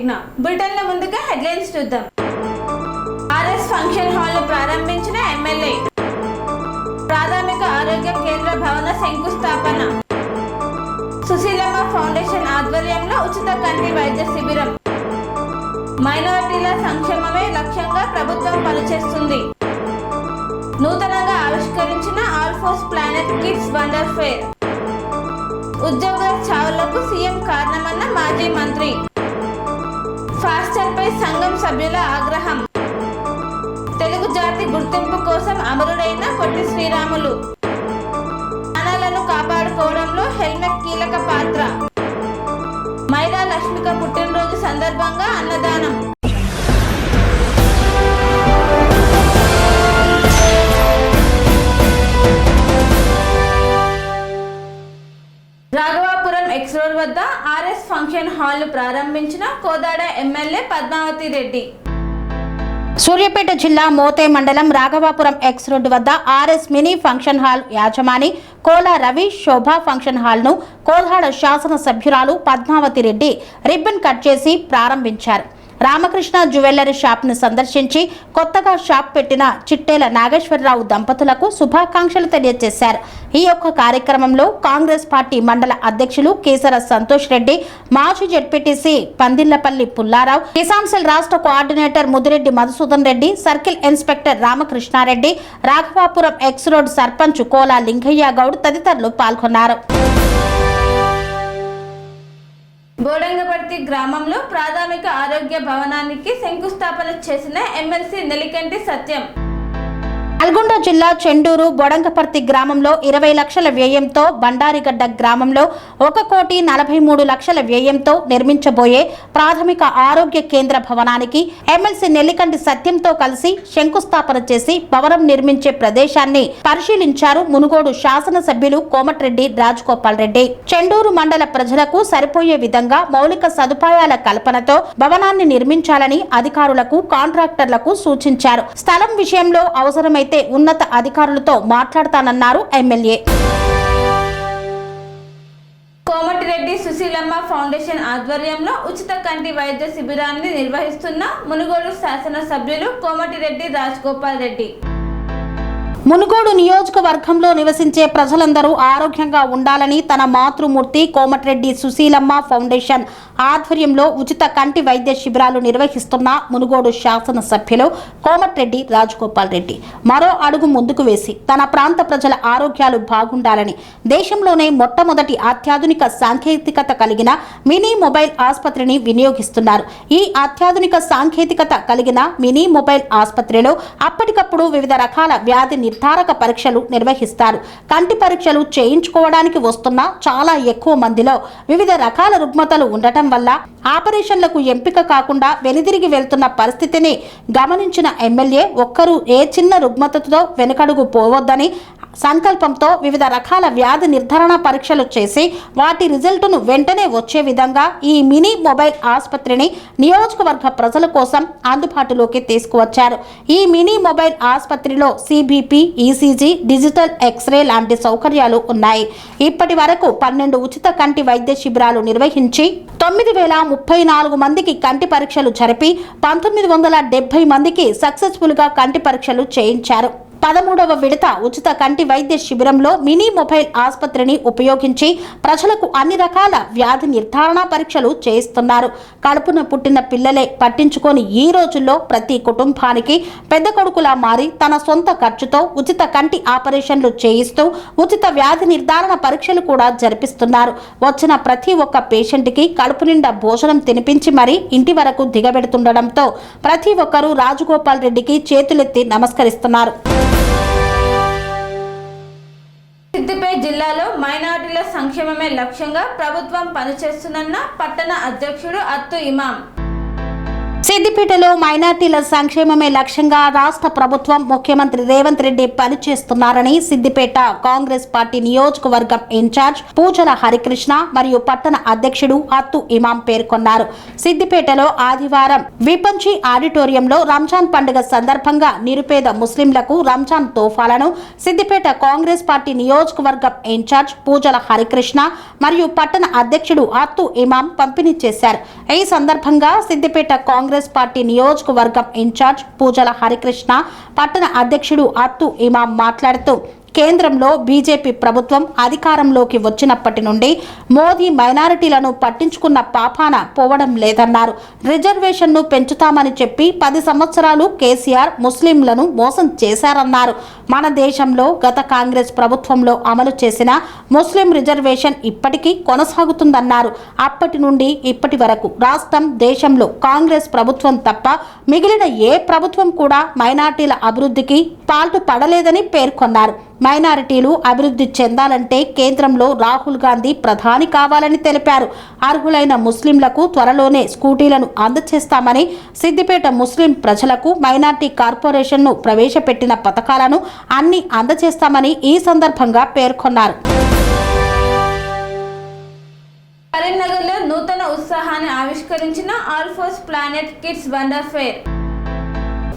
విఘ్న. బులెటిన్ లో ముందుగా హెడ్లైన్స్ చూద్దాం. ఆర్ఎస్ ఫంక్షన్ హాల్ ప్రారంభించిన ఎమ్మెల్యే. ప్రాథమిక ఆరోగ్య కేంద్ర భవన శంకుస్థాపన. సుశీలమ్మ ఫౌండేషన్ ఆధ్వర్యంలో ఉచిత కంటి వైద్య శిబిరం. మైనారిటీల సంక్షేమమే లక్ష్యంగా ప్రభుత్వం పనిచేస్తుంది. నూతనంగా ఆవిష్కరించిన Alphores planet kids wonder fair. ఉద్యోగ చావులకు సీఎం కారణమన్న మాజీ మంత్రి. ఫాస్టర్ పై సంఘం సభ్యుల ఆగ్రహం. తెలుగు జాతి గుర్తింపు కోసం అమరుడైన పొట్టి శ్రీరాములు. ప్రాణాలను కాపాడుకోవడంలో హెల్మెట్ కీలక పాత్ర. మైరా లక్ష్మిక పుట్టినరోజు సందర్భంగా అన్నదానం. రాఘవాపురం ఎక్స్ రోడ్ వద్ద ఆర్ఎస్ ఫంక్షన్ హాల్ ప్రారంభించిన కోదాడ ఎమ్మెల్యే పద్మావతి రెడ్డి. సూర్యాపేట జిల్లా మోతే మండలం రాఘవాపురం ఎక్స్ రోడ్డు వద్ద ఆర్ఎస్ మినీ ఫంక్షన్ హాల్ యాజమాని కోల రవి శోభ ఫంక్షన్ హాల్ ను కోదాడ శాసన సభ్యురాలు పద్మావతి రెడ్డి రిబ్బన్ కట్ చేసి ప్రారంభించారు. రామకృష్ణ జ్యువెలరీ షాప్ ను సందర్శించి కొత్తగా షాప్ పెట్టిన చిట్టేల నాగేశ్వరరావు దంపతులకు శుభాకాంక్షలు తెలియజేశారు. ఈ యొక్క కార్యక్రమంలో కాంగ్రెస్ పార్టీ మండల అధ్యక్షులు కేసర సంతోష్ రెడ్డి, మాజీ జెడ్పీటీసీ పందిళ్లపల్లి పుల్లారావు, కిసాన్ సెల్ రాష్ట్ర coordinator Mudireddy Madhusudan Reddy, circle inspector Ramakrishnareddy, Raghavapuram X road sarpanch Kola Lingaiah Goud తదితరులు పాల్గొన్నారు. బోడంగపర్తి గ్రామంలో ప్రాథమిక ఆరోగ్య భవనానికి శంకుస్థాపన చేసిన ఎమ్మెల్సీ నెలికంటి సత్యం. నల్గొండ జిల్లా చెండూరు బొడంగపర్తి గ్రామంలో 20 లక్షల వ్యయంతో, బండారిగడ్డ గ్రామంలో 1,43,00,000 వ్యయంతో నిర్మించబోయే ప్రాథమిక ఆరోగ్య కేంద్ర భవనానికి ఎమ్మెల్సీ నెల్లికంటి సత్యంతో కలిసి శంకుస్థాపన చేసి భవనం నిర్మించే ప్రదేశాన్ని పరిశీలించారు మునుగోడు శాసనసభ్యులు కోమటిరెడ్డి రాజగోపాల్ రెడ్డి. చెండూరు మండల ప్రజలకు సరిపోయే విధంగా మౌలిక సదుపాయాల కల్పనతో భవనాన్ని నిర్మించాలని అధికారులకు, కాంట్రాక్టర్లకు సూచించారు. స్థలం విషయంలో అవసరమైతే ఉన్నత అధికారులతో మాట్లాడతానన్నారు ఎమ్మెల్యే. కోమటిరెడ్డి సుశీలమ్మ ఫౌండేషన్ ఆధ్వర్యంలో ఉచిత కంటి వైద్య శిబిరాన్ని నిర్వహిస్తున్న మునుగోడు శాసన సభ్యులు కోమటిరెడ్డి రాజగోపాల్ రెడ్డి. మునుగోడు నియోజకవర్గంలో నివసించే ప్రజలందరూ ఆరోగ్యంగా ఉండాలని తన మాతృమూర్తి కోమటిరెడ్డి సుశీలమ్మ ఫౌండేషన్ ఆధ్వర్యంలో ఉచిత కంటి వైద్య శిబిరాలు నిర్వహిస్తున్న మునుగోడు శాసన సభ్యులు కోమటిరెడ్డి రాజగోపాల్ రెడ్డి మరో అడుగు ముందుకు వేసి తన ప్రాంత ప్రజల ఆరోగ్యాలు బాగుండాలని దేశంలోనే మొట్టమొదటి అత్యాధునిక సాంకేతికత కలిగిన మినీ మొబైల్ ఆసుపత్రిని వినియోగిస్తున్నారు. ఈ అత్యాధునిక సాంకేతికత కలిగిన మినీ మొబైల్ ఆసుపత్రిలో అప్పటికప్పుడు వివిధ రకాల వ్యాధి నిర్ధారక పరీక్షలు నిర్వహిస్తారు. కంటి పరీక్షలు చేయించుకోవడానికి వస్తున్న చాలా ఎక్కువ మందిలో వివిధ రకాల రుగ్మతలు ఉండటం వల్ల ఆపరేషన్లకు ఎంపిక కాకుండా వెనుదిరిగి వెళ్తున్న పరిస్థితిని గమనించిన ఎమ్మెల్యే ఒక్కరూ ఏ చిన్న రుగ్మతతో వెనుకడుగు పోవద్దని సంకల్పంతో వివిధ రకాల వ్యాధి నిర్ధారణ పరీక్షలు చేసి వాటి రిజల్టును వెంటనే వచ్చే విధంగా ఈ మినీ మొబైల్ ఆసుపత్రిని నియోజకవర్గ ప్రజల కోసం అందుబాటులోకి తీసుకువచ్చారు. ఈ మినీ మొబైల్ ఆసుపత్రిలో సిబిపి, ఈసీజీ, డిజిటల్ ఎక్స్రే లాంటి సౌకర్యాలు ఉన్నాయి. ఇప్పటి వరకు 12 ఉచిత కంటి వైద్య శిబిరాలు నిర్వహించి 9,034 మందికి కంటి పరీక్షలు జరిపి 1970 మందికి సక్సెస్ఫుల్ గా కంటి పరీక్షలు చేయించారు. 13వ విడత ఉచిత కంటి వైద్య శిబిరంలో మినీ మొబైల్ ఆసుపత్రిని ఉపయోగించి ప్రజలకు అన్ని రకాల వ్యాధి నిర్ధారణ పరీక్షలు చేయిస్తున్నారు. కడుపున పుట్టిన పిల్లలే పట్టించుకొని ఈ రోజుల్లో ప్రతి కుటుంబానికి పెద్ద కొడుకులా మారి తన సొంత ఖర్చుతో ఉచిత కంటి ఆపరేషన్లు చేయిస్తూ ఉచిత వ్యాధి నిర్ధారణ పరీక్షలు కూడా జరిపిస్తున్నారు. వచ్చిన ప్రతి ఒక్క పేషెంట్కి కడుపు నిండా భోజనం తినిపించి మరీ ఇంటి వరకు దిగబెడుతుండడంతో ప్రతి ఒక్కరూ రాజగోపాల్ రెడ్డికి చేతులెత్తి నమస్కరిస్తున్నారు. సిద్దిపేట జిల్లాలో మైనారిటీల సంక్షేమమే లక్ష్యంగా ప్రభుత్వం పనిచేస్తుందన్న పట్టణ అధ్యక్షుడు అత్తు ఇమాం. సిద్దిపేటలో మైనార్టీల సంక్షేమమే లక్ష్యంగా రాష్ట్ర ప్రభుత్వం ముఖ్యమంత్రి రేవంత్ రెడ్డి పనిచేస్తున్నారని సిద్దిపేట కాంగ్రెస్ పార్టీ నియోజకవర్గం ఇన్ఛార్జ్ పూజల హరికృష్ణ మరియు పట్టణ అధ్యక్షుడు అత్తు ఇమాం పేర్కొన్నారు. సిద్దిపేటలో ఆదివారం విపంచి ఆడిటోరియంలో రంజాన్ పండుగ సందర్భంగా నిరుపేద ముస్లింలకు రంజాన్ తోఫాలను సిద్దిపేట కాంగ్రెస్ పార్టీ నియోజకవర్గం ఇన్ఛార్జ్ పూజల హరికృష్ణ మరియు పట్టణ అధ్యక్షుడు అత్తు ఇమాం పంపిణీ చేశారు. ఈ సందర్భంగా సిద్దిపేట కాంగ్రెస్ పార్టీ నియోజకవర్గం ఇన్ఛార్జ్ పూజల హరికృష్ణ పట్టణ అధ్యక్షుడు అత్తు ఇమాం మాట్లాడుతూ కేంద్రంలో బీజేపీ ప్రభుత్వం అధికారంలోకి వచ్చినప్పటి నుండి మోదీ మైనారిటీలను పట్టించుకున్న పాపాన పోవడం లేదన్నారు. రిజర్వేషన్ను పెంచుతామని చెప్పి 10 సంవత్సరాలు కేసీఆర్ ముస్లింలను మోసం చేశారన్నారు. మన దేశంలో గత కాంగ్రెస్ ప్రభుత్వంలో అమలు చేసిన ముస్లిం రిజర్వేషన్ ఇప్పటికీ కొనసాగుతుందన్నారు. అప్పటి నుండి ఇప్పటి వరకు రాష్ట్రం దేశంలో కాంగ్రెస్ ప్రభుత్వం తప్ప మిగిలిన ఏ ప్రభుత్వం కూడా మైనారిటీల అభివృద్ధికి పాల్టు పడలేదని పేర్కొన్నారు. మైనారిటీలు అభివృద్ధి చెందాలంటే కేంద్రంలో రాహుల్ గాంధీ ప్రధాని కావాలని తెలిపారు. అర్హులైన ముస్లింలకు త్వరలోనే స్కూటీలను అందజేస్తామని, సిద్దిపేట ముస్లిం ప్రజలకు మైనార్టీ కార్పొరేషన్ను ప్రవేశపెట్టిన పథకాలను అన్ని అందజేస్తామని ఈ సందర్భంగా పేర్కొన్నారు. కరీంనగర్లో నూతన ఉత్సాహాన్ని ఆవిష్కరించిన Alphores planet kids wonder fair.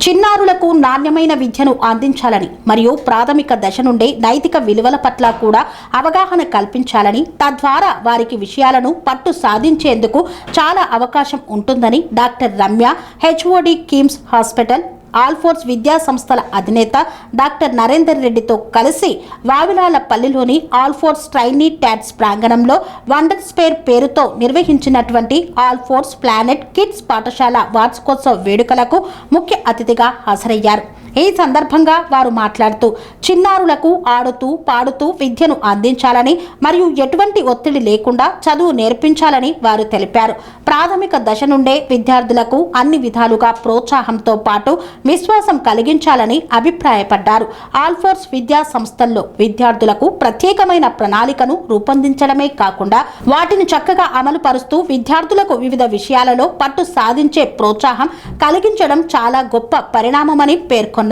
చిన్నారులకు నాణ్యమైన విద్యను అందించాలని మరియు ప్రాథమిక దశ నుండే నైతిక విలువల పట్ల కూడా అవగాహన కల్పించాలని, తద్వారా వారికి విషయాలను పట్టు సాధించేందుకు చాలా అవకాశం ఉంటుందని doctor Ramya, HOD KIMS hospital Alphores విద్యా సంస్థల అధినేత డాక్టర్ నరేందర్ రెడ్డితో కలిసి వావిలాలపల్లిలోని ఆల్ఫోర్స్ ట్రైనీ ట్యాట్స్ ప్రాంగణంలో వండర్స్ ఫేర్ పేరుతో నిర్వహించినటువంటి ఆల్ఫోర్స్ ప్లానెట్ కిడ్స్ పాఠశాల వార్షికోత్సవ వేడుకలకు ముఖ్య అతిథిగా హాజరయ్యారు. ఈ సందర్భంగా వారు మాట్లాడుతూ చిన్నారులకు ఆడుతూ పాడుతూ విద్యను అందించాలని మరియు ఎటువంటి ఒత్తిడి లేకుండా చదువు నేర్పించాలని వారు తెలిపారు. ప్రాథమిక దశ నుండే విద్యార్థులకు అన్ని విధాలుగా ప్రోత్సాహంతో పాటు విశ్వాసం కలిగించాలని అభిప్రాయపడ్డారు. ఆల్ఫోర్స్ విద్యా సంస్థల్లో విద్యార్థులకు ప్రత్యేకమైన ప్రణాళికను రూపొందించడమే కాకుండా వాటిని చక్కగా అమలు పరుస్తూ విద్యార్థులకు వివిధ విషయాలలో పట్టు సాధించే ప్రోత్సాహం కలిగించడం చాలా గొప్ప పరిణామమని పేర్కొన్నారు.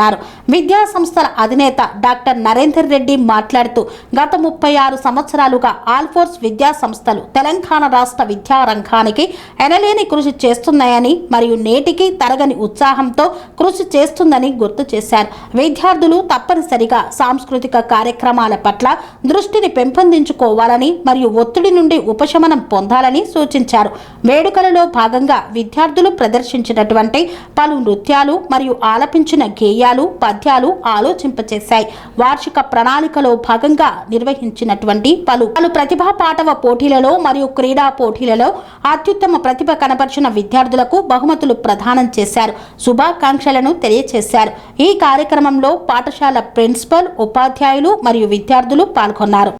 విద్యా సంస్థల అధినేత డాక్టర్ నరేందర్ రెడ్డి మాట్లాడుతూ గత 36 సంవత్సరాలుగా ఆల్ఫోర్స్ విద్యా సంస్థలు తెలంగాణ రాష్ట్ర విద్యా రంగానికి ఎనలేని కృషి చేస్తున్నాయని మరియు నేటికి తరగని ఉత్సాహంతో కృషి చేస్తుందని గుర్తు చేశారు. విద్యార్థులు తప్పనిసరిగా సాంస్కృతిక కార్యక్రమాల పట్ల దృష్టిని పెంపొందించుకోవాలని మరియు ఒత్తిడి నుండి ఉపశమనం పొందాలని సూచించారు. వేడుకలలో భాగంగా విద్యార్థులు ప్రదర్శించినటువంటి పలు నృత్యాలు మరియు ఆలపించిన గేయాలు, పద్యాలు ఆలోచింపచేశాయి. వార్షిక ప్రణాళికలో భాగంగా నిర్వహించినటువంటి పలు ప్రతిభా పాటవ పోటీలలో మరియు క్రీడా పోటీలలో అత్యుత్తమ ప్రతిభ కనబర్చిన విద్యార్థులకు బహుమతులు ప్రదానం చేశారు. శుభాకాంక్షలను తెలియజేశారు. ఈ కార్యక్రమంలో పాఠశాల ప్రిన్సిపల్, ఉపాధ్యాయులు మరియు విద్యార్థులు పాల్గొన్నారు.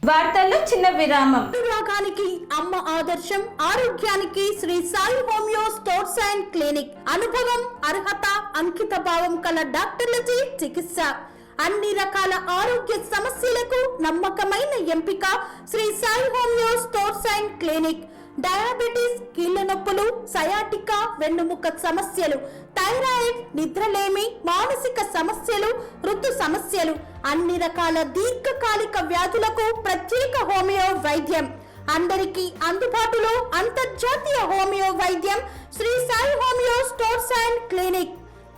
వార్తల్లో చిన్న విరామం. రోగానికి అమ్మ ఆదర్శం, ఆరోగ్యానికి Sri Sai homeo stores and clinic. అనుభవం, అర్హత, అంకిత భావం కల డాక్టర్లచే చికిత్స. అన్ని రకాల ఆరోగ్య సమస్యలకు నమ్మకమైన ఎంపిక Sri Sai homeo stores and clinic. Diabetes, కీళ్ల నొప్పులు, సయాటికా, వెన్నుముక్క సమస్యలు, థైరాయిడ్, నిద్రలేమి, మానసిక సమస్యలు, ఋతు సమస్యలు, అన్ని రకాల దీర్ఘకాలిక వ్యాధులకు ప్రత్యేక హోమియో వైద్యం. అందరికీ అందుబాటులో అంతర్జాతీయ హోమియో వైద్యం Shri Sai homeo stores and clinic.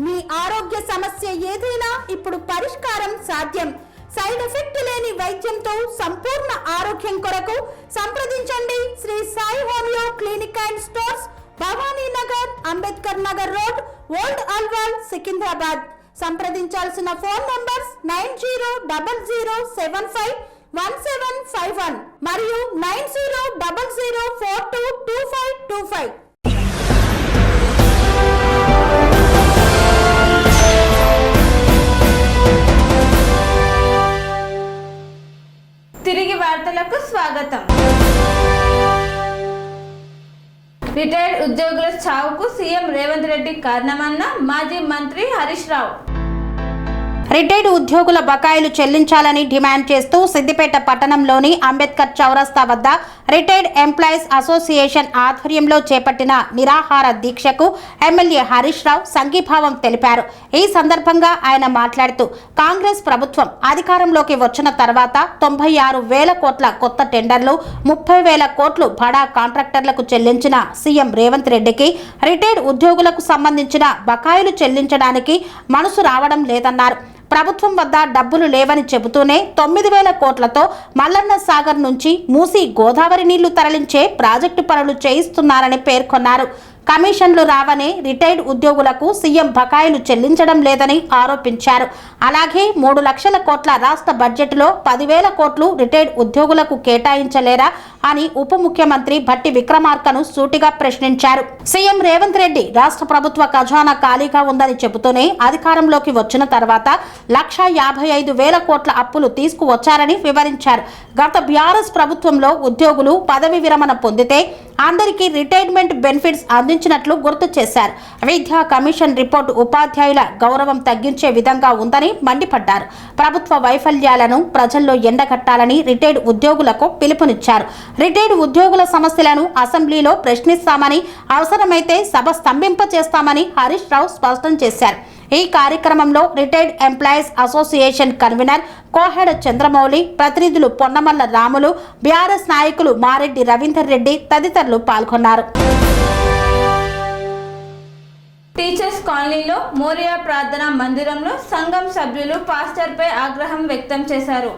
మీ ఆరోగ్య సమస్య ఏదైనా ఇప్పుడు పరిష్కారం సాధ్యం. సైడ్ ఎఫెక్ట్ లేని వైద్యంతో సంపూర్ణ ఆరోగ్యం కొరకు సంప్రదించండి Shri Sai homeo clinic and stores, Bhavani Nagar, Ambedkar Nagar road, old Alwal, Secunderabad. సంప్రదించాల్సిన ఫోన్ నంబర్స్ 9000751751 మరియు 9000422525. తిరిగి వార్తలకు స్వాగతం. రిటైర్డ్ ఉద్యోగుల చావుకు సీఎం రేవంత్ రెడ్డి కారణమన్న మాజీ మంత్రి హరీష్ రావు. రిటైర్డ్ ఉద్యోగుల బకాయిలు చెల్లించాలని డిమాండ్ చేస్తూ సిద్దిపేట పట్టణంలోని అంబేద్కర్ చౌరస్తా వద్ద రిటైర్డ్ ఎంప్లాయీస్ అసోసియేషన్ ఆధ్వర్యంలో చేపట్టిన నిరాహార దీక్షకు ఎమ్మెల్యే హరీష్ రావు సంఘీభావం తెలిపారు. ఈ సందర్భంగా ఆయన మాట్లాడుతూ కాంగ్రెస్ ప్రభుత్వం అధికారంలోకి వచ్చిన తర్వాత 96,000 కోట్ల కొత్త టెండర్లు, 30,000 కోట్లు బడా కాంట్రాక్టర్లకు చెల్లించిన సీఎం రేవంత్ రెడ్డికి రిటైర్డ్ ఉద్యోగులకు సంబంధించిన బకాయిలు చెల్లించడానికి మనసు రావడం లేదన్నారు. ప్రభుత్వం వద్ద డబ్బులు లేవని చెబుతూనే 9,000 కోట్లతో మల్లన్న సాగర్ నుంచి మూసి గోదావరి నీళ్లు తరలించే ప్రాజెక్టు పనులు చేయిస్తున్నారని పేర్కొన్నారు. కమిషన్లు రావని రిటైర్డ్ ఉద్యోగులకు సీఎం బకాయిలు చెల్లించడం లేదని ఆరోపించారు. అలాగే 3 లక్షల కోట్ల రాష్ట్ర బడ్జెట్లో 10,000 కోట్లు రిటైర్డ్ ఉద్యోగులకు కేటాయించలేరా అని ఉప ముఖ్యమంత్రి భట్టి విక్రమార్కను సూటిగా ప్రశ్నించారు. సీఎం రేవంత్ రెడ్డి రాష్ట్ర ప్రభుత్వ ఖజానా ఖాళీగా ఉందని చెబుతూనే అధికారంలోకి వచ్చిన తర్వాత 1,55,000 కోట్ల అప్పులు తీసుకువచ్చారని వివరించారు. గత బీఆర్ఎస్ ప్రభుత్వంలో ఉద్యోగులు పదవి విరమణ పొందితే అందరికీ రిటైర్మెంట్ బెనిఫిట్స్ అందించినట్లు గుర్తు చేశారు. విద్యా కమిషన్ రిపోర్టు ఉపాధ్యాయుల గౌరవం తగ్గించే విధంగా ఉందని మండిపడ్డారు. ప్రభుత్వ వైఫల్యాలను ప్రజల్లో ఎండగట్టాలని రిటైర్డ్ ఉద్యోగులకు పిలుపునిచ్చారు. రిటైర్డ్ ఉద్యోగుల సమస్యలను అసెంబ్లీలో ప్రశ్నిస్తామని, అవసరమైతే సభ స్తంభింపచేస్తామని హరీష్ రావు స్పష్టం చేశారు. ఈ కార్యక్రమంలో retired employees association convener Koheda Chandramouli, ప్రతినిధులు పొన్నమల్ల రాములు, బీఆర్ఎస్ నాయకులు మారెడ్డి రవీందర్ రెడ్డి తదితరులు పాల్గొన్నారు. టీచర్స్ కాలనీలో మోరియా ప్రార్థనా మందిరంలో సంఘం సభ్యులు పాస్టర్పై ఆగ్రహం వ్యక్తం చేశారు.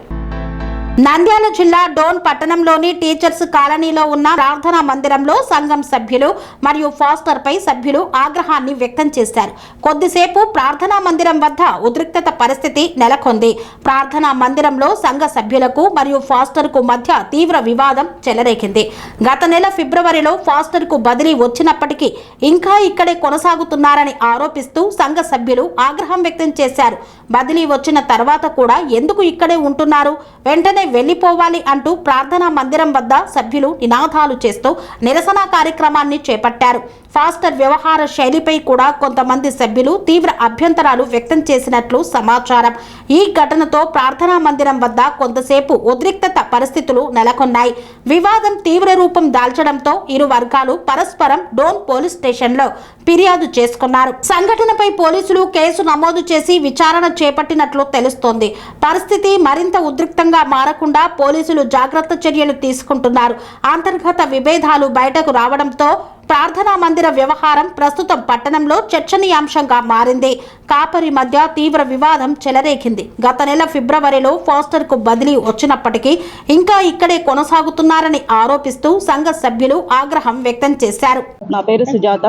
నంద్యాల జిల్లా డోన్ పట్టణంలోని టీచర్స్ కాలనీలో ఉన్న ప్రార్థనా మందిరంలో సంఘం సభ్యులు మరియు ఫాస్టర్పై సభ్యులు ఆగ్రహాన్ని వ్యక్తం చేశారు. కొద్దిసేపు ప్రార్థనా మందిరం వద్ద ఉద్రిక్తత పరిస్థితి నెలకొంది. ప్రార్థనా మందిరంలో సంఘ సభ్యులకు మరియు ఫాస్టర్కు మధ్య తీవ్ర వివాదం చెలరేగింది. గత నెల ఫిబ్రవరిలో ఫాస్టర్కు బదిలీ వచ్చినప్పటికీ ఇంకా ఇక్కడే కొనసాగుతున్నారని ఆరోపిస్తూ సంఘ సభ్యులు ఆగ్రహం వ్యక్తం చేశారు. బదిలీ వచ్చిన తర్వాత కూడా ఎందుకు ఇక్కడే ఉంటున్నారు, వెంటనే వెళ్లిపోవాలి అంటూ ప్రార్థనా మందిరం వద్ద సభ్యులు నినాదాలు చేస్తూ నిరసన కార్యక్రమాన్ని చేపట్టారు. ఫాస్టర్ వ్యవహార శైలిపై కూడా కొంతమంది సభ్యులు తీవ్ర అభ్యంతరాలు వ్యక్తం చేసినట్లు సమాచారం. ఈ ఘటనతో ప్రార్థనా మందిరం వద్ద కొంతసేపు ఉద్రిక్తత పరిస్థితులు నెలకొన్నాయి. వివాదం తీవ్ర రూపం దాల్చడంతో ఇరు వర్గాలు పరస్పరం డోన్ పోలీస్ స్టేషన్లో ఫిర్యాదు చేసుకున్నారు. సంఘటనపై పోలీసులు కేసు నమోదు చేసి విచారణ చేపట్టినట్లు తెలుస్తోంది. పరిస్థితి మరింత ఉద్రిక్తంగా మారకుండా పోలీసులు జాగ్రత్త చర్యలు తీసుకుంటున్నారు. అంతర్గత విభేదాలు బయటకు రావడంతో ప్రార్థనా మందిర వ్యవహారం ప్రస్తుతం పట్టణంలో చర్చనీయాంశంగా మారింది. కాపరి మధ్య తీవ్ర వివాదం చెలరేగింది. గత నెల ఫిబ్రవరిలో ఫాస్టర్కు బదిలీ వచ్చినప్పటికీ ఇంకా ఇక్కడే కొనసాగుతున్నారని ఆరోపిస్తూ సంఘ సభ్యులు ఆగ్రహం వ్యక్తం చేశారు. నా పేరు సుజాత,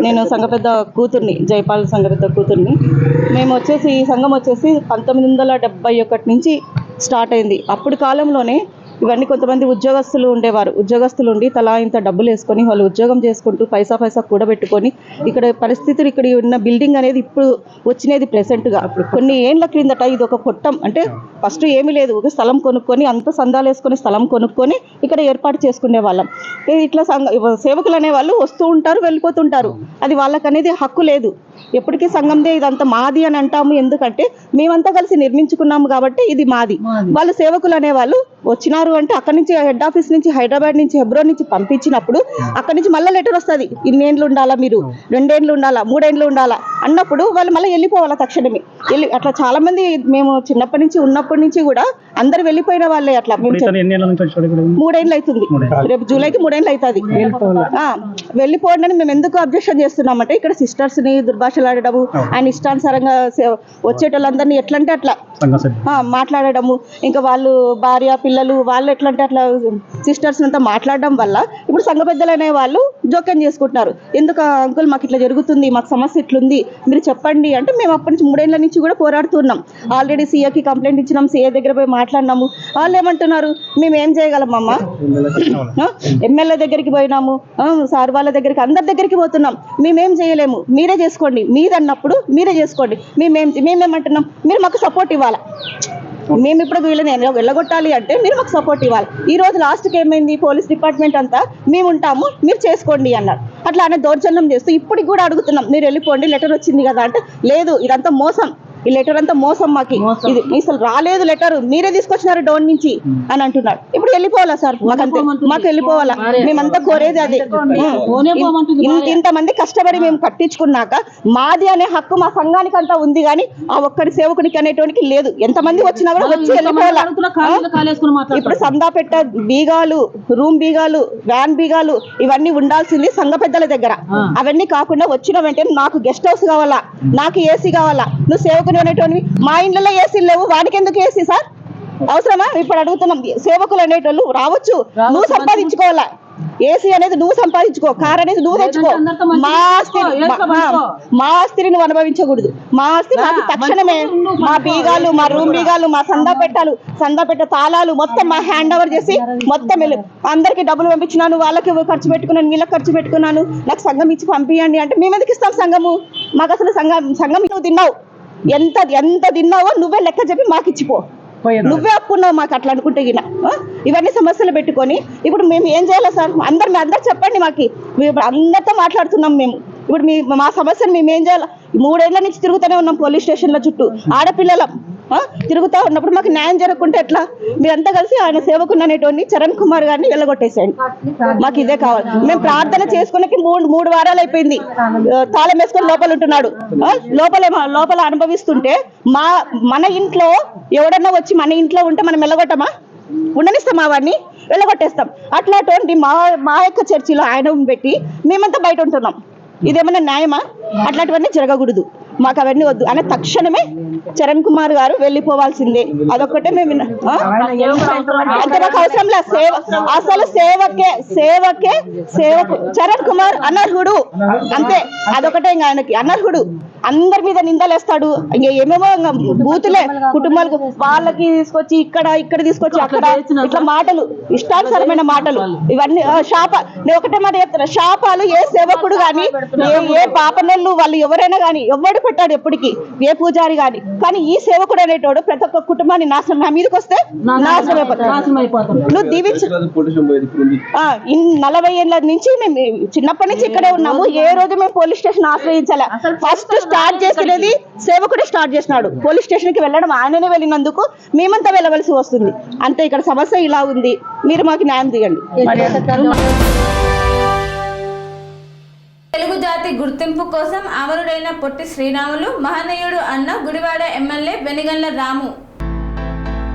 నేను సంఘ పెద్ద కూతుర్ని, జైపాల్ సంఘ పెద్ద కూతుర్ని. మేము వచ్చేసి ఈ సంఘం వచ్చేసి 1971 నుంచి స్టార్ట్ అయింది. అప్పుడు కాలంలోనే ఇవన్నీ కొంతమంది ఉద్యోగస్తులు ఉండేవారు. ఉద్యోగస్తులు ఉండి తలా ఇంత డబ్బులు వేసుకొని వాళ్ళు ఉద్యోగం చేసుకుంటూ పైసా కూడబెట్టుకొని ఇక్కడ పరిస్థితులు, ఇక్కడ ఉన్న బిల్డింగ్ అనేది ఇప్పుడు వచ్చినది ప్రెసెంట్గా. కొన్ని ఏండ్ల క్రిందట ఇది ఒక కొట్టం, అంటే ఫస్ట్ ఏమీ లేదు, ఒక స్థలం కొనుక్కొని అంత సందాలు వేసుకొని స్థలం కొనుక్కొని ఇక్కడ ఏర్పాటు చేసుకునే వాళ్ళం. ఇట్లా సేవకులు అనేవాళ్ళు వస్తూ ఉంటారు, వెళ్ళిపోతుంటారు. అది వాళ్ళకనేది హక్కు లేదు. ఎప్పటికీ సంఘందే ఇదంతా మాది అని అంటాము. ఎందుకంటే మేమంతా కలిసి నిర్మించుకున్నాము కాబట్టి ఇది మాది. వాళ్ళు సేవకులు అనేవాళ్ళు వచ్చినారు అంటే అక్కడి నుంచి హెడ్ ఆఫీస్ నుంచి, హైదరాబాద్ నుంచి, హెబ్రోన్ నుంచి పంపించినప్పుడు అక్కడి నుంచి మళ్ళీ లెటర్ వస్తుంది, 2 ఏళ్ళు ఉండాలా, మీరు 2 ఏళ్ళు ఉండాలా, 3 ఏళ్ళు ఉండాలా అన్నప్పుడు వాళ్ళు మళ్ళీ వెళ్ళిపోవాలా తక్షణమే. అట్లా చాలా మంది మేము చిన్నప్పటి నుంచి ఉన్నప్పటి నుంచి కూడా అందరు వెళ్ళిపోయిన వాళ్ళే. అట్లా మేము 3 ఏళ్ళు అవుతుంది, రేపు జూలైకి 3 ఏళ్ళు అవుతుంది. వెళ్ళిపోండి అని మేము ఎందుకు అబ్జెక్షన్ చేస్తున్నామంటే ఇక్కడ సిస్టర్స్ ని దుర్భాషలాడము, ఆయన ఇష్టానుసారంగా వచ్చేటోళ్ళందరినీ ఎట్లంటే అట్లా మాట్లాడడము, ఇంకా వాళ్ళు భార్య పిల్లలు వాళ్ళు ఎట్లంటే అట్లా సిస్టర్స్ అంతా మాట్లాడడం వల్ల ఇప్పుడు సంఘ పెద్దలు అనే వాళ్ళు జోక్యం చేసుకుంటున్నారు. ఎందుకు అంకుల్ మాకు ఇట్లా జరుగుతుంది, మాకు సమస్య ఇట్లుంది, మీరు చెప్పండి అంటే మేము అప్పటి నుంచి 3 ఏళ్ల నుంచి కూడా పోరాడుతున్నాం. ఆల్రెడీ సీఏకి కంప్లైంట్ ఇచ్చినాం, సీఏ దగ్గర పోయి మాట్లాడినాము. వాళ్ళు ఏమంటున్నారు, మేము ఏం చేయగలమమ్మా, ఎమ్మెల్యే దగ్గరికి పోయినాము, సార్ వాళ్ళ దగ్గరికి, అందరి దగ్గరికి పోతున్నాం, మేమేం చేయలేము, మీరే చేసుకోండి, మీదన్నప్పుడు మీరే చేసుకోండి. మేమేమంటున్నాం, మీరు మాకు సపోర్ట్ ఇవ్వాలి. మేము ఇప్పుడు వీళ్ళని వెళ్ళగొట్టాలి అంటే మీరు మాకు సపోర్ట్ ఇవ్వాలి. ఈ రోజు లాస్ట్కి ఏమైంది, పోలీస్ డిపార్ట్మెంట్ అంతా మేము ఉంటాము, మీరు చేసుకోండి అన్నారు. అట్లా అనే దౌర్జన్యం చేస్తూ ఇప్పటికి కూడా అడుగుతున్నాం, మీరు వెళ్ళిపోండి, లెటర్ వచ్చింది కదా అంటే లేదు, ఇదంతా మోసం, ఈ లెటర్ అంతా మోసం మాకి, ఇది అసలు రాలేదు లెటర్, మీరే తీసుకొచ్చినారు డోన్ నుంచి అని అంటున్నాడు. ఇప్పుడు వెళ్ళిపోవాలా సార్? మాకు వెళ్ళిపోవాలా? మేమంతా కోరేది అది. ఇంతమంది కష్టపడి మేము కట్టించుకున్నాక మాది అనే హక్కు మా సంఘానికి అంతా ఉంది, కానీ ఆ ఒక్కడి సేవకునికి అనేటువంటి లేదు. ఎంతమంది వచ్చినా కూడా వచ్చి వెళ్ళిపోవాలా? ఇప్పుడు సందాపెట్ట బీగాలు, రూమ్ బీగాలు, వ్యాన్ బీగాలు ఇవన్నీ ఉండాల్సింది సంఘ పెద్దల దగ్గర. అవన్నీ కాకుండా వచ్చిన వెంటనే నాకు గెస్ట్ హౌస్ కావాలా, నాకు ఏసీ కావాలా, నువ్వు సేవకుని అనేటువంటి మా ఇంట్లో ఏసీలు లేవు, వాడికి ఎందుకు ఏసీ సార్? అవసరమా? ఇప్పుడు అడుగుతున్నాం. సేవకులు అనేటోళ్ళు రావచ్చు, నువ్వు సంపాదించుకోవాలా. ఏసీ అనేది నువ్వు సంపాదించుకో, కార్ అనేది నువ్వు తెచ్చుకో. మా ఆస్తిని నువ్వు అనుభవించకూడదు. మా ఆస్తి మాకు తక్షణమే, మా బీగాలు, మా రూమ్ బీగాలు, మా సందాపెట్ట తాళాలు మొత్తం మా హ్యాండ్ ఓవర్ చేసి మొత్తం అందరికి డబ్బులు పంపించినాను, వాళ్ళకి ఖర్చు పెట్టుకున్నాను, వీళ్ళకి ఖర్చు పెట్టుకున్నాను, నాకు సంఘం ఇచ్చి పంపియండి అంటే మేము ఎందుకు ఇస్తాం సంఘము? మాకు అసలు సంఘం నువ్వు తిన్నావు, ఎంత తిన్నావో నువ్వే లెక్క చెప్పి మాకు ఇచ్చిపో. నువ్వే అప్పున్నావు మాకు అట్లా అనుకుంటే గిన ఇవన్నీ సమస్యలు పెట్టుకొని ఇప్పుడు మేము ఏం చేయాలి సార్? అందరు చెప్పండి మాకు. అందరితో మాట్లాడుతున్నాం మేము. ఇప్పుడు మా సమస్యను మేము ఏం చేయాలి? 3 ఏళ్ల నుంచి తిరుగుతూనే ఉన్నాం పోలీస్ స్టేషన్ల చుట్టూ, ఆడపిల్లల తిరుగుతూ ఉన్నప్పుడు మాకు న్యాయం జరగకుంటే ఎట్లా? మీరంతా కలిసి ఆయన సేవకుని అనేటువంటి చరణ్ కుమార్ గారిని వెళ్ళగొట్టేసేయండి. మాకు ఇదే కావాలి. మేము ప్రార్థన చేసుకునేకి 3 వారాలు అయిపోయింది. తాళం వేసుకొని లోపల ఉంటున్నాడు. లోపల అనుభవిస్తుంటే మన ఇంట్లో ఎవడన్నా వచ్చి మన ఇంట్లో ఉంటే మనం వెళ్ళగొట్టమా? ఉండనిస్తామా? వాడిని వెళ్ళగొట్టేస్తాం. అట్లాంటి మా యొక్క చర్చిలో ఆయన పెట్టి మేమంతా బయట ఉంటున్నాం. ఇదేమన్నా న్యాయమా? అట్లాంటివన్నీ జరగకూడదు. మాకు అవన్నీ వద్దు అని తక్షణమే చరణ్ కుమార్ గారు వెళ్ళిపోవాల్సిందే. అదొక్కటే మేము అంటే మాకు అవసరం లేదు. అసలు సేవకు చరణ్ కుమార్ అనర్హుడు అంతే. అదొకటే ఇంకా ఆయనకి అనర్హుడు. అందరి మీద నిందలేస్తాడు. ఇంకా ఏమేమో బూతులే కుటుంబాలకు వాళ్ళకి తీసుకొచ్చి ఇక్కడ తీసుకొచ్చి అక్కడ ఇట్లా మాటలు, ఇష్టానుసారమైన మాటలు ఇవన్నీ. నేను ఒకటే మాట చెప్తున్నా, శాపాలు ఏ సేవకుడు గాని ఏ పాపనెళ్ళు వాళ్ళు ఎవరైనా గాని ఎవడు పెట్టాడు ఎప్పటికీ, ఏ పూజారి గాని. కానీ ఈ సేవకుడు అనేటోడు ప్రతి ఒక్క కుటుంబాన్ని నాశనం, నా మీదకి వస్తే నాశనం అయిపోతాడు. నువ్వు దీవించు. 40 ఏళ్ళ నుంచి మేము చిన్నప్పటి నుంచి ఇక్కడే ఉన్నాము. ఏ రోజు మేము పోలీస్ స్టేషన్ ఆశ్రయించాలి. ఫస్ట్ స్టార్ట్ చేసినది సేవకుడే స్టార్ట్ చేసినాడు. పోలీస్ స్టేషన్ కి వెళ్ళడం ఆయననే వెళ్ళినందుకు మేమంతా వెళ్ళవలసి వస్తుంది. అంతే. ఇక్కడ సమస్య ఇలా ఉంది, మీరు మాకు న్యాయం తీయండి. తెలుగు జాతి గుర్తింపు కోసం అమరుడైన పొట్టి శ్రీరాములు మహనీయుడు అన్న గుడివాడ ఎమ్మెల్యే వెనిగండ్ల రాము.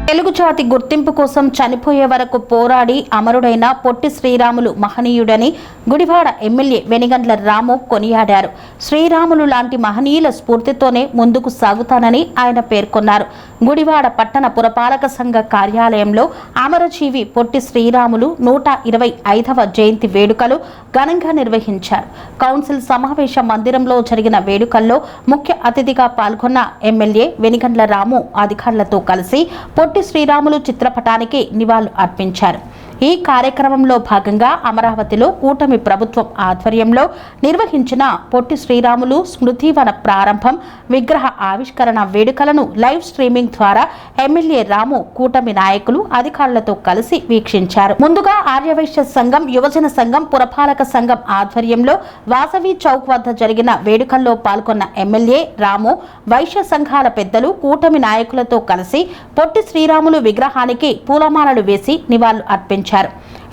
తెలుగు జాతి గుర్తింపు కోసం చనిపోయే వరకు పోరాడి అమరుడైన పొట్టి శ్రీరాములు మహనీయుడని గుడివాడ ఎమ్మెల్యే వెనిగండ్ల రాము కొనియాడారు. శ్రీరాములు లాంటి మహనీయుల స్ఫూర్తితోనే ముందుకు సాగుతానని ఆయన పేర్కొన్నారు. గుడివాడ పట్టణ పురపాలక సంఘ కార్యాలయంలో అమరజీవి పొట్టి శ్రీరాములు 125వ జయంతి వేడుకలు ఘనంగా నిర్వహించారు. కౌన్సిల్ సమావేశ మందిరంలో జరిగిన వేడుకల్లో ముఖ్య అతిథిగా పాల్గొన్న ఎమ్మెల్యే వెనిగండ్ల రాము అధికారులతో కలిసి పొట్టి శ్రీరాములు చిత్రపటానికి నివాళులు అర్పించారు. ఈ కార్యక్రమంలో భాగంగా అమరావతిలో కూటమి ప్రభుత్వం ఆధ్వర్యంలో నిర్వహించిన పొట్టి శ్రీరాములు స్మృతివన ప్రారంభం, విగ్రహ ఆవిష్కరణ వేడుకలను లైవ్ స్ట్రీమింగ్ ద్వారా ఎమ్మెల్యే రాము కూటమి నాయకులు అధికారులతో కలిసి వీక్షించారు. ముందుగా ఆర్యవైశ్య సంఘం, యువజన సంఘం, పురపాలక సంఘం ఆధ్వర్యంలో వాసవి చౌక్ వద్ద జరిగిన వేడుకల్లో పాల్గొన్న ఎమ్మెల్యే రాము వైశ్య సంఘాల పెద్దలు, కూటమి నాయకులతో కలిసి పొట్టి శ్రీరాములు విగ్రహానికి పూలమాలలు వేసి నివాళులు అర్పించారు.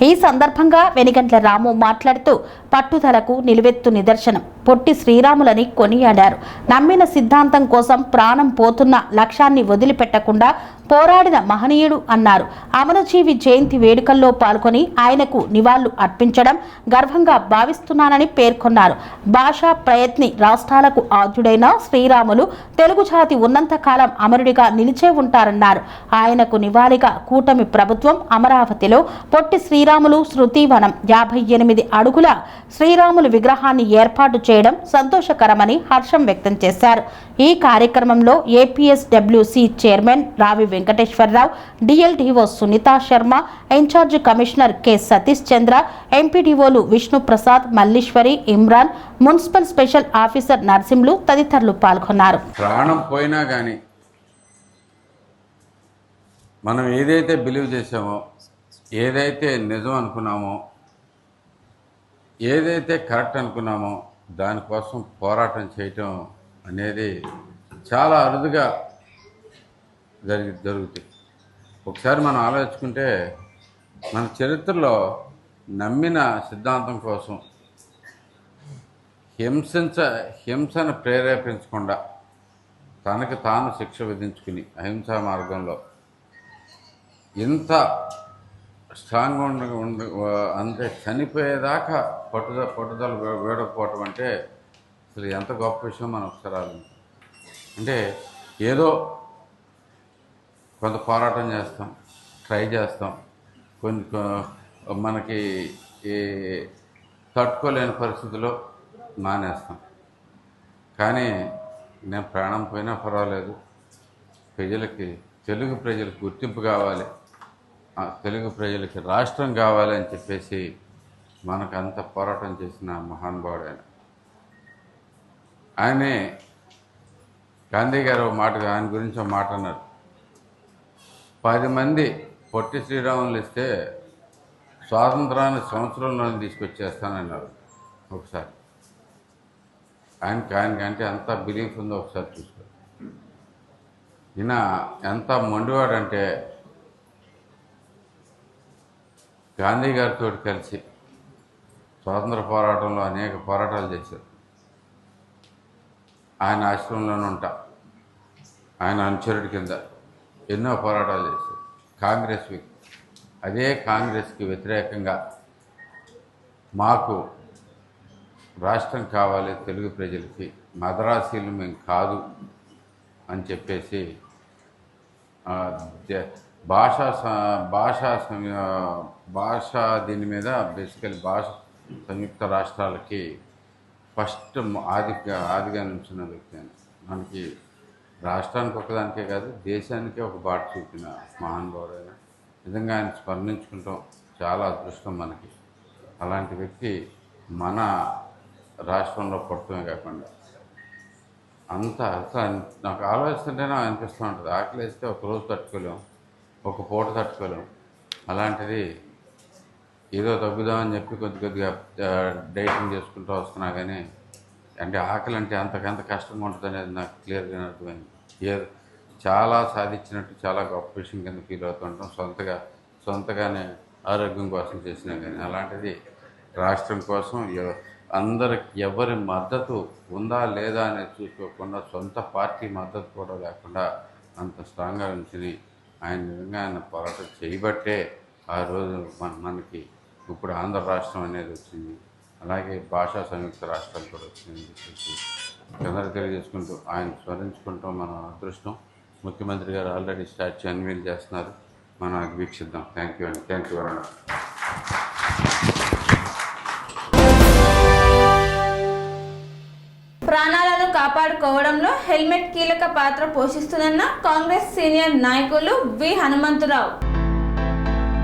ఈ సందర్భంగా వెనిగండ్ల రాము మాట్లాడుతూ పట్టుదలకు నిలువెత్తు నిదర్శనం పొట్టి శ్రీరాములని కొనియాడారు. నమ్మిన సిద్ధాంతం కోసం ప్రాణం పోతున్న లక్ష్యాన్ని వదిలిపెట్టకుండా పోరాడిన మహనీయుడు అన్నారు. అమరజీవి జయంతి వేడుకల్లో పాల్గొని ఆయనకు నివాళులు అర్పించడం గర్వంగా భావిస్తున్నానని పేర్కొన్నారు. భాషా ప్రయత్ని రాష్ట్రాలకు ఆద్యుడైన శ్రీరాములు తెలుగు జాతి ఉన్నంతకాలం అమరుడిగా నిలిచే ఉంటారన్నారు. ఆయనకు నివాళిగా కూటమి ప్రభుత్వం అమరావతిలో పొట్టి శ్రీరాములు శృతివనం 58 అడుగుల శ్రీరాములు విగ్రహాన్ని ఏర్పాటు చేయడం సంతోషకరమని హర్షం వ్యక్తం చేశారు. ఈ కార్యక్రమంలో APSWC chairman Ravi Venkateswara Rao, DLDO Sunitha Sharma, in charge commissioner K Satish Chandra, ఎంపీడీఓలు Vishnuprasad, Malleswari, Imran, municipal special officer Narsimlu తదితరులు పాల్గొన్నారు. ప్రాణం పోయినా కానీ మనం ఏదైతే బిలీవ్ చేసామో, ఏదైతే నిజం అనుకున్నామో, ఏదైతే కరెక్ట్ అనుకున్నామో దానికోసం పోరాటం చేయటం అనేది చాలా అరుదుగా జరుగుతాయి. ఒకసారి మనం ఆలోచించుకుంటే మన చరిత్రలో నమ్మిన సిద్ధాంతం కోసం హింసను ప్రేరేపించకుండా తనకి తాను శిక్ష విధించుకుని అహింసా మార్గంలో ఇంత స్ట్రాంగ్గా అంతే చనిపోయేదాకా పట్టుదల వేడకపోవటం అంటే అసలు ఎంత గొప్ప విషయం మనం ఒకసారి ఆలోచించాం. అంటే ఏదో కొంత పోరాటం చేస్తాం, ట్రై చేస్తాం, మనకి ఈ తట్టుకోలేని పరిస్థితిలో మానేస్తాం. కానీ నేను ప్రాణం పోయినా పర్వాలేదు, తెలుగు ప్రజలకు గుర్తింపు కావాలి, తెలుగు ప్రజలకి రాష్ట్రం కావాలి అని చెప్పేసి మనకు అంత పోరాటం చేసిన మహానుభావుడు ఆయనే. గాంధీ గారు ఆయన గురించి ఒక మాట అన్నారు, 10 మంది పొట్టి శ్రీరాములు ఇస్తే స్వాతంత్రాన్ని సంవత్సరంలో తీసుకొచ్చేస్తానన్నారు. ఒకసారి ఆయనకంటే ఎంత బిలీఫ్ ఉందో ఒకసారి చూసుకో. ఈయన ఎంత మొండివాడంటే గాంధీ గారితో కలిసి స్వాతంత్ర పోరాటంలో అనేక పోరాటాలు చేశారు. ఆయన ఆశ్రమంలోనే ఉంటా, ఆయన అనుచరుడి కింద ఎన్నో పోరాటాలు చేశారు. అదే కాంగ్రెస్కి వ్యతిరేకంగా మాకు రాష్ట్రం కావాలి, తెలుగు ప్రజలకి మద్రాసీలు మేము కాదు అని చెప్పేసి భాష దీని మీద బేసికలీ సంయుక్త రాష్ట్రాలకి ఫస్ట్ ఆదిగా నిలిచిన వ్యక్తి అని. మనకి రాష్ట్రానికి ఒకదానికే కాదు, దేశానికే ఒక బాట చూపిన మహానుభావుడైన. నిజంగా ఆయన స్మరించుకుంటాం చాలా అదృష్టం మనకి. అలాంటి వ్యక్తి మన రాష్ట్రంలో పుట్టడమే కాకుండా నాకు ఆలోచిస్తుంటేనే అనిపిస్తూ ఉంటుంది. ఆకలి వేస్తే ఒక రోజు తట్టుకోలేం, ఒక పూట తట్టుకోలేం. అలాంటిది ఏదో తగ్గుదామని చెప్పి కొద్దిగా డైటింగ్ చేసుకుంటూ వస్తున్నా కానీ అంటే ఆకలి అంటే అంతకంత కష్టంగా ఉంటుంది అనేది నాకు క్లియర్గా అర్థమైంది. చాలా సాధించినట్టు చాలా గొప్ప విషయం కింద ఫీల్ అవుతుంటాం సొంతగానే ఆరోగ్యం కోసం చేసినా కానీ. అలాంటిది రాష్ట్రం కోసం అందరికి ఎవరి మద్దతు ఉందా లేదా అనేది చూసుకోకుండా సొంత పార్టీ మద్దతు కూడా లేకుండా అంత స్ట్రాంగ్గా ఉంచుని ఆయన పోరాటం చేయబట్టే ఆ రోజు మనకి ఇప్పుడు ఆంధ్ర రాష్ట్రం అనేది వచ్చింది. అలాగే భాషా సంయుక్త రాష్ట్రాలు కూడా వచ్చిందని చెప్పేసి అందరూ తెలియజేసుకుంటూ ఆయన స్మరించుకుంటాం మన అదృష్టం. ముఖ్యమంత్రి గారు ఆల్రెడీ స్టాచ్యూ అన్వీల్ చేస్తున్నారు, మనం అది వీక్షిద్దాం. థ్యాంక్ యూ అండి. Thank you very much. ప్రాణాలను కాపాడుకోవడంలో హెల్మెట్ కీలక పాత్ర పోషిస్తుందన్న కాంగ్రెస్ సీనియర్ నాయకులు వి హనుమంతరావు.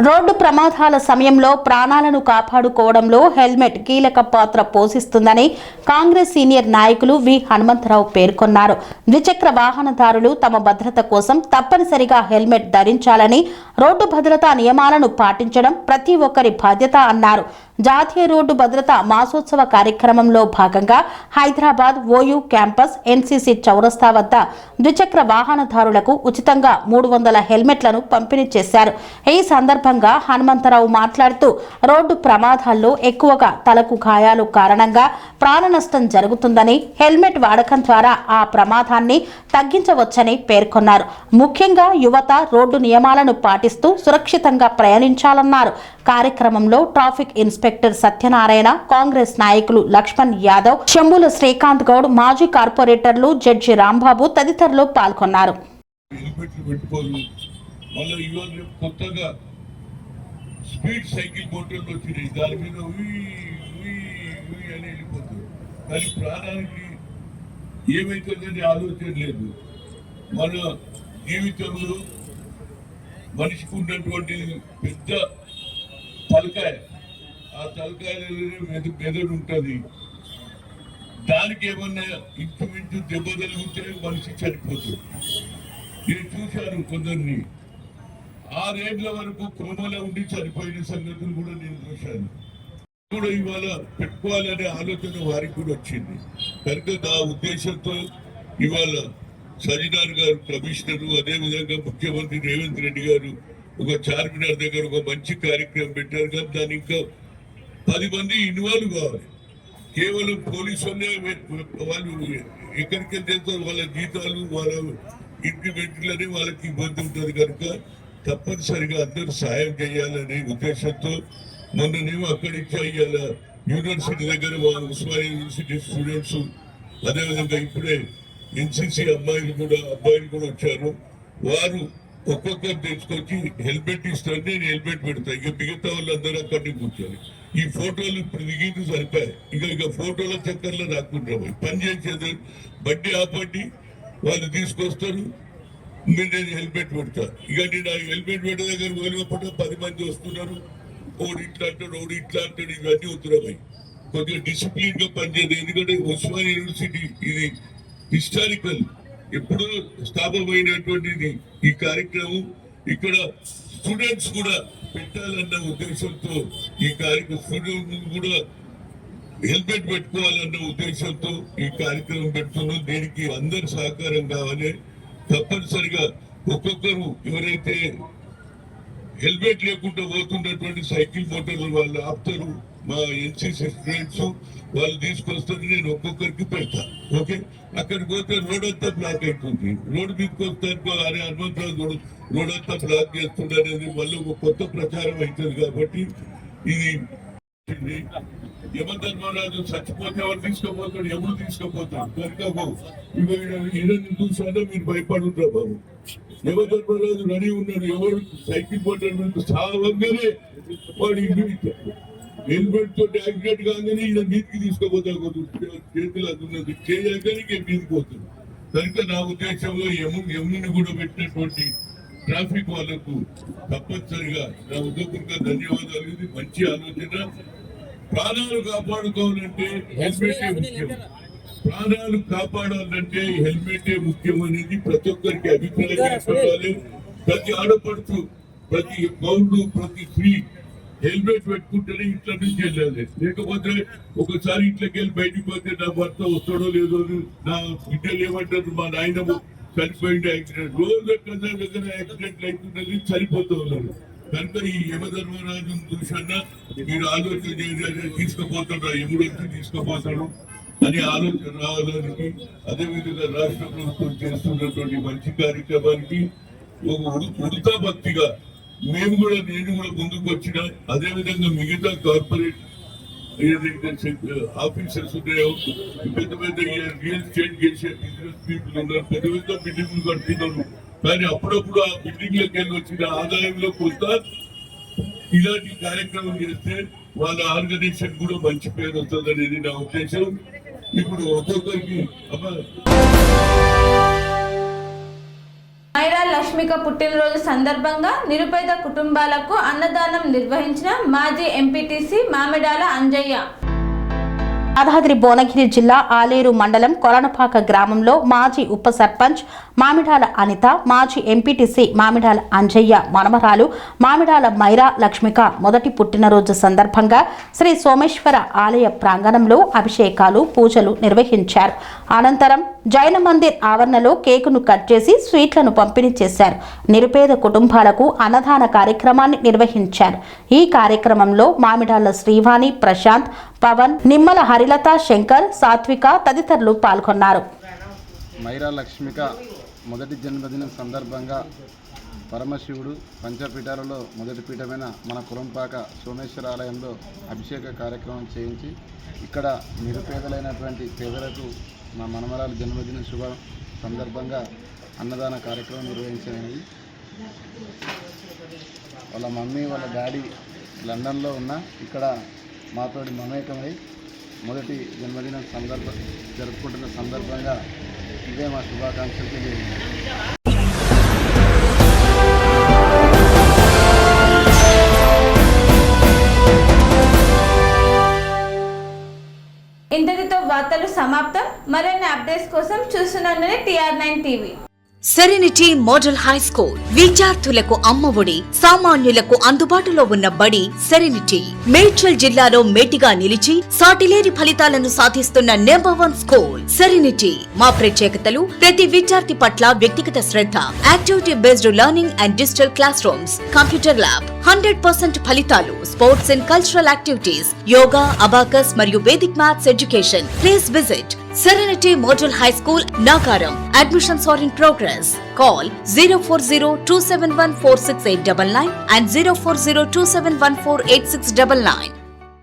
రోడ్డు ప్రమాదాల సమయంలో ప్రాణాలను కాపాడుకోవడంలో హెల్మెట్ కీలక పాత్ర పోషిస్తుందని కాంగ్రెస్ సీనియర్ నాయకులు వి హనుమంతరావు పేర్కొన్నారు. ద్విచక్ర వాహనదారులు తమ భద్రత కోసం తప్పనిసరిగా హెల్మెట్ ధరించాలని, రోడ్డు భద్రతా నియమాలను పాటించడం ప్రతి ఒక్కరి బాధ్యత అన్నారు. జాతీయ రోడ్డు భద్రతా మాసోత్సవ కార్యక్రమంలో భాగంగా హైదరాబాద్ ఓయూ క్యాంపస్ ఎన్సీసీ చౌరస్తా వద్ద ద్విచక్ర వాహనదారులకు ఉచితంగా 300 హెల్మెట్లను పంపిణీ చేశారు. ఈ సందర్భంగా హనుమంతరావు మాట్లాడుతూ రోడ్డు ప్రమాదాల్లో ఎక్కువగా తలకు గాయాలు కారణంగా ప్రాణ నష్టం జరుగుతుందని, హెల్మెట్ వాడకం ద్వారా ఆ ప్రమాదాన్ని తగ్గించవచ్చని పేర్కొన్నారు. ముఖ్యంగా యువత రోడ్డు నియమాలను పాటిస్తూ సురక్షితంగా ప్రయాణించాలన్నారు. కార్యక్రమంలో ట్రాఫిక్ ఇన్స్పెక్టర్ సత్యనారాయణ, కాంగ్రెస్ నాయకులు లక్ష్మణ్ యాదవ్, శంభుల శ్రీకాంత్ గౌడ్, మాజీ కార్పొరేటర్లు జడ్జి రాంబాబు తదితరులు పాల్గొన్నారు. స్పీడ్ సైకిల్ మోటార్లు వచ్చినాయి, దాని మీద అని వెళ్ళిపోతుంది. కానీ ప్రాణానికి ఏమైతుందని ఆలోచన లేదు. మన జీవితంలో మనిషికి ఉన్నటువంటి పెద్ద తలకాయ, ఆ తలకాయ మెదడు ఉంటుంది. దానికి ఏమన్నా ఇంచుమించు దెబ్బ తగిలితే మనిషి చనిపోతుంది. నేను చూశాను కొందరిని 6 ఏళ్ల వరకు కోమలో ఉండి చనిపోయిన సంగతులు కూడా నేను చూశాను. కూడా ఇవాళ పెట్టుకోవాలనే ఆలోచన వారికి కూడా వచ్చింది. కనుక ఆ ఉద్దేశంతో ఇవాళ సజ్జనార్ గారు కమిషనరు, అదేవిధంగా ముఖ్యమంత్రి రేవంత్ రెడ్డి గారు ఒక చార్మినార్ దగ్గర ఒక మంచి కార్యక్రమం పెట్టారు. కానీ దాని ఇంకా 10 మంది ఇన్వాల్వ్ కావాలి. కేవలం పోలీసు వాళ్ళు ఎక్కడికి వెళ్తారు, వాళ్ళ జీతాలు వాళ్ళ ఇంక్రిమెంట్లని వాళ్ళకి ఇబ్బంది ఉంటుంది కనుక తప్పనిసరిగా అందరూ సాయం చేయాలనే ఉద్దేశంతో మొన్ననేమో అక్కడి నుంచి అయ్యాల యూనివర్సిటీ దగ్గర ఉస్మానియా యూనివర్సిటీ స్టూడెంట్స్, అదేవిధంగా ఇప్పుడే ఎన్సీసీ అబ్బాయిలు కూడా వచ్చారు. వారు ఒక్కొక్కరు తెచ్చుకొచ్చి హెల్మెట్ ఇస్తారు, నేను హెల్మెట్ పెడతా. ఇక మిగతా వాళ్ళందరూ అక్కడిని కూర్చొని ఈ ఫోటోలు ఇప్పుడు దిగింది సరిపోయాయి. ఇక ఫోటోల చక్కర్లో రాకుంటారు. పని చేసేది బండి ఆపండి, వాళ్ళు తీసుకొస్తారు, నేను హెల్మెట్ పెడతా. ఇక నేను హెల్మెట్ పెట్టే దగ్గర పోయినప్పుడు 10 మంది వస్తున్నారు, ఓడి ఇట్లా అంటాడు, ఓడి ఇట్లా అంటాడు, ఇవన్నీ ఉత్తరమై కొద్దిగా డిసిప్లిన్ గా పనిచేయదు. ఎందుకంటే ఉస్మానియా యూనివర్సిటీ ఇది హిస్టారికల్, ఎప్పుడూ స్థాపమైనటువంటిది ఈ కార్యక్రమం. ఇక్కడ స్టూడెంట్స్ కూడా పెట్టాలన్న ఉద్దేశంతో ఈ కార్యక్రమం, స్టూడెంట్స్ కూడా హెల్మెట్ పెట్టుకోవాలన్న ఉద్దేశంతో ఈ కార్యక్రమం పెడుతున్నాం. దీనికి అందరు సహకారం కావాలి. తప్పనిసరిగా ఒక్కొక్కరు ఎవరైతే హెల్మెట్ లేకుండా పోతున్నటువంటి సైకిల్ మోటార్లు వాళ్ళు ఆపుతారు, మా ఎన్సీసీ స్టూడెంట్స్ వాళ్ళు తీసుకొస్తారు, నేను ఒక్కొక్కరికి పెడతా. ఓకే, అక్కడికి పోతే రోడ్ అంతా బ్లాక్ అవుతుంది. రోడ్ మీదకి వస్తాను, అరే హనుమంతరావు రోడ్ అంతా బ్లాక్ చేస్తుంది అనేది మళ్ళీ ఒక కొత్త ప్రచారం అవుతుంది. కాబట్టి ఇది యమధర్మరాజు చచ్చిపోతే ఎవరు తీసుకుపోతాడు, ఎవరు తీసుకుపోతాడు కనుక ఇవన్నీ చూసానో మీరు భయపడుతున్నారు బాబు. యమధర్మరాజు రెడీ ఉన్నాడు, ఎవరు సైకిల్ పోతాడు సావంగానే వాడు హెల్మెట్ తోటి యాక్సిడెంట్ కాగానే ఈయన మీదికి తీసుకుపోతాడు, చేతులు అందున్నది చేయగానే మీదికి పోతుంది. కనుక నా ఉద్దేశంలో యముని కూడా పెట్టినటువంటి ట్రాఫిక్ వాళ్ళకు తప్పనిసరిగా నా ఉద్యోగంగా ధన్యవాదాలు. ఇది మంచి ఆలోచన. ప్రాణాలు కాపాడుకోవాలంటే హెల్మెటే ముఖ్యం, ప్రాణాలు కాపాడాలంటే హెల్మెటే ముఖ్యం అనేది ప్రతి ఒక్కరికి అభిప్రాయం ఏర్పడాలి. ప్రతి ఆడపడుచు, ప్రతి పౌరుడు, ప్రతి స్త్రీ హెల్మెట్ పెట్టుకుంటేనే ఇంట్లో నుంచి వెళ్ళాలి. లేకపోతే ఒకసారి ఇంట్లోకి వెళ్ళి బయటికి పోతే నా భర్త వస్తాడో లేదో, నా బిడ్డలు ఏమంటారు, మా నాయనము చనిపోయింది యాక్సిడెంట్, రోజు దగ్గర యాక్సిడెంట్ అవుతున్నది, చనిపోతూ ఉన్నారు. కనుక ఈ యమధర్మరాజు చూసన్నా మీరు ఆలోచన చేయాలి, తీసుకుపోతాడు ఎముడు వచ్చి తీసుకుపోతాడు అని ఆలోచన రావడానికి, అదేవిధంగా రాష్ట్ర ప్రభుత్వం చేస్తున్నటువంటి మంచి కార్యక్రమానికి ఉడతా భక్తిగా నేను కూడా ముందుకు వచ్చిన, అదేవిధంగా మిగతా కార్పొరేట్ ఏదైతే ఆఫీసర్స్ ఉన్నాయో, పెద్ద పెద్ద రియల్ ఎస్టేట్ చేసే బిజినెస్ పీపుల్ ఉన్నారు, పెద్ద పెద్ద బిల్డింగ్లు కడుతున్నారు. కానీ అప్పుడప్పుడు ఆ బిల్డింగ్లకు వెళ్ళి వచ్చిన ఆదాయంలో కొంత ఇలాంటి కార్యక్రమం చేస్తే వాళ్ళ ఆర్గనైజేషన్ కూడా మంచి పేరు వస్తుంది అనేది నా ఉద్దేశం. ఇప్పుడు ఒక్కొక్కరికి మైరా లక్ష్మిక పుట్టినరోజు సందర్భంగా నిరుపేద కుటుంబాలకు అన్నదానం నిర్వహించిన మాజీ ఎంపీటీసీ మామిడాల అంజయ్య. యాదాద్రి భువనగిరి జిల్లా ఆలేరు మండలం కొలనపాక గ్రామంలో మాజీ ఉప సర్పంచ్ మామిడాల అనిత, మాజీ ఎంపీటీసీ మామిడాల అంజయ్య మనమరాలు మామిడాల మైరా లక్ష్మిక మొదటి పుట్టినరోజు సందర్భంగా శ్రీ సోమేశ్వర ఆలయ ప్రాంగణంలో అభిషేకాలు, పూజలు నిర్వహించారు. అనంతరం జైన మందిర్ ఆవరణలో కేకును కట్ చేసి స్వీట్లను పంపిణీ చేశారు. నిరుపేద కుటుంబాలకు అన్నదాన కార్యక్రమాన్ని నిర్వహించారు. ఈ కార్యక్రమంలో మామిడాల శ్రీవాణి, ప్రశాంత్, పవన్, నిమ్మల హరిలత, శంకర్, సాత్విక తదితరులు పాల్గొన్నారు. మైరా లక్ష్మిక మొదటి జన్మదినం సందర్భంగా పరమశివుడు పంచపీఠాలలో మొదటి పీఠమైన మన కురంపాక సోమేశ్వర ఆలయంలో అభిషేక కార్యక్రమం చేయించి ఇక్కడ నిరుపేదలైనటువంటి పేదలకు మా మనమరాలు జన్మదిన శుభ సందర్భంగా అన్నదాన కార్యక్రమం నిర్వహించినది. వాళ్ళ మమ్మీ వాళ్ళ డాడీ లండన్లో ఉన్న ఇక్కడ మాతోటి మమేకమై మొదటి జన్మదినం జరుపుకుంటున్న సందర్భంగా ఇదే మా శుభాకాంక్షలు తెలియజేయండి. ఇంతటితో వార్తలు సమాప్తం. మరిన్ని అప్డేట్స్ కోసం చూస్తున్నాను TR9 TV. Serenity model high school విద్యార్థులకు అమ్మఒడి, సామాన్యులకు అందుబాటులో ఉన్న బడి సెరెనిటీ. మేడ్చల్ జిల్లాలో మేటిగా నిలిచి సాటిలేని ఫలితాలను సాధిస్తున్న నంబర్ 1 స్కూల్ సెరెనిటీ. మా ప్రత్యేకతలు ప్రతి విద్యార్థి పట్ల వ్యక్తిగత శ్రద్ధ, activity based learning and digital class rooms, computer lab, 100% ఫలితాలు, sports and cultural activities, yoga, abacus మరియు Vedic maths education. Please visit Serenity Model High School, Nagaram. Admissions are in progress. Call 040-271-46899 and 040-271-48699.